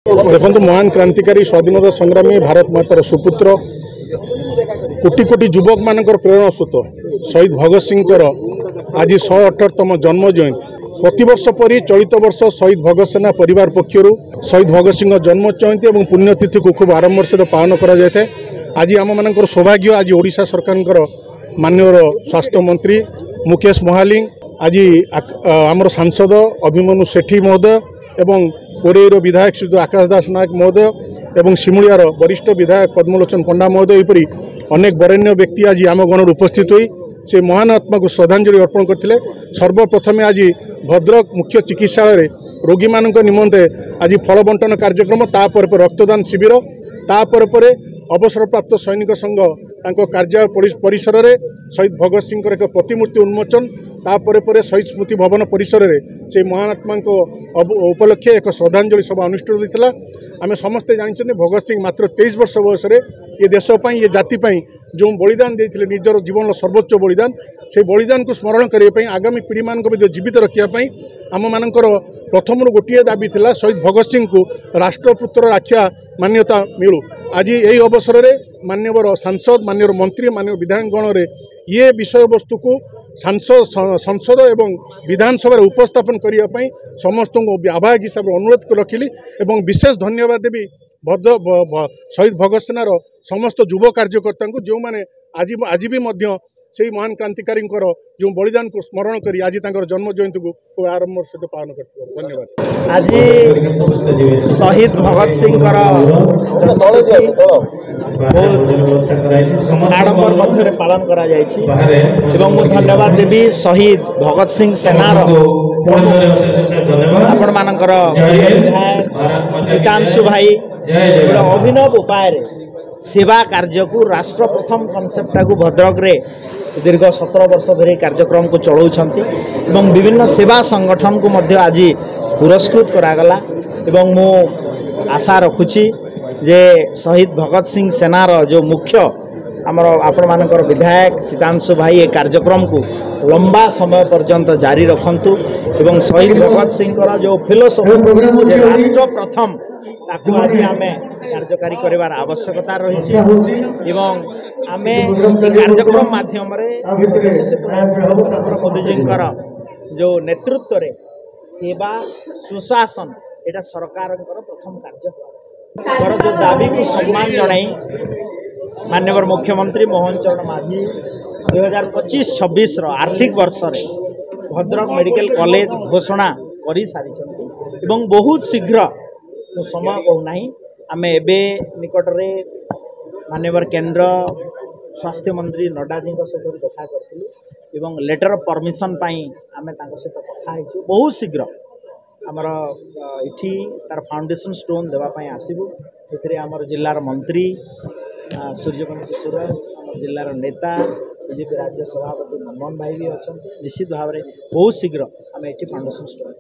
देखो महान क्रांतिकारी स्वाधीनता संग्रामी भारत मातार सुपुत्र कोटि कोटि युवक मान प्रेरणा स्रोत शहीद भगत सिंह आज 118तम जन्म जयंती प्रतिवर्ष पर चलित वर्ष शहीद भगत सेना परिवार पक्षर शहीद भगत सिंह जन्म जयंती और पुण्यतिथि को खूब आडंबर सहित पालन कर आज आम मान सौभाग्य आज ओडिशा सरकार माननीय स्वास्थ्य मंत्री मुकेश महालिंग आज आमर सांसद अभिमन्यु सेठी महोदय एवं कोरेर विधायक श्री आकाश दास नायक महोदय एवं सिमुलियार वरिष्ठ विधायक पद्मलोचन पंडा महोदय यहपरी अनेक बरेण्य व्यक्ति आज आम गण उपस्थित हुई से महान आत्मा को श्रद्धांजलि अर्पण करते। सर्वप्रथमे आज भद्रक मुख्य चिकित्सालय रोगी मान निमंते आज फल बंटन कार्यक्रम तापर रक्तदान शिविर तापर अवसरप्राप्त सैनिक संघ कार्यालय परिसर में शहीद भगत सिंह एक प्रतिमूर्ति उन्मोचन तापर शहीद स्मृति भवन परिसर में से महात्मा उपलक्षे एक श्रद्धांजलि सभा अनुष्ठित होता। आम समस्ते जानते भगत सिंह मात्र 23 वर्ष बयस ये देशपाई ये जातिपाई जो बलिदान देते निजर जीवन सर्वोच्च बलिदान से बलिदान को स्मरण करने आगामी पीढ़ी मान जीवित रखापी आम मानकर प्रथम गोटे दाबी था शहीद भगत सिंह को राष्ट्रपुत्र आख्या मान्यता मिलू। आज यही अवसर में माननीय सांसद माननीय मंत्री माननीय विधायकगण में ये विषय वस्तु को संसद एवं विधानसभा उपस्थापन करने समस्त आवाहक हिसाब से अनुरोध को रखिली और विशेष धन्यवाद देवी शहीद भगत सेनार समस्त युव कार्यकर्ता को जो मैंने आज भी से महान क्रांतिकारी जो बलिदान को स्मरण करी आज जन्म जयंती को आरंभ सहित पालन करते। धन्यवाद। आज शहीद भगत सिंह आडंबर मध्य पालन करा धन्यवाद देवी शहीद भगत सिंह सेनार आपण मानकर सीतांशु भाई अभिनव उपाय सेवा कार्य को राष्ट्र प्रथम कनसेप्टा को भद्रक रे दीर्घ 17 वर्ष धरी कार्यक्रम को चलाउछंती एवं विभिन्न सेवा संगठन को मध्य आज पुरस्कृत करागला एवं मो आशा रखुची जे शहीद भगत सिंह सेनार जो मुख्य आमर आपण मानकर विधायक सीतांशु भाई ये कार्यक्रम को लंबा समय पर्यंत जारी रखंतु एवं शहीद भगत सिंह जो फिलोसफी राष्ट्र प्रथम ताकू आज आम कार्यकारी करार आवश्यकता रही आम कार्यक्रम माध्यम मोदी जी जो नेतृत्व रे सेवा सुशासन एटा सरकार प्रथम कार्य जो दाबी को सम्मान जनाई माननीय मुख्यमंत्री मोहन चरण माझी 2025-26 आर्थिक वर्ष भद्रक मेडिकल कॉलेज घोषणा कर सारी बहुत शीघ्र तो समय कहूना आम एवं निकट में माननीय केंद्र स्वास्थ्य मंत्री नड्डा जी सहित देखा करूँ लेटर ऑफ परमिशन आम सहित कथा बहुत शीघ्र आमर इठी तार फाउंडेशन स्टोन देवाई आसबू ए आमर जिलार मंत्री सूर्यवंशी सुरेश आम जिलार नेता बीजेपी राज्य सभापति मनमोहन भाई भी अच्छा निश्चित भाव में बहुत शीघ्र आम ये फाउंडेशन स्टोन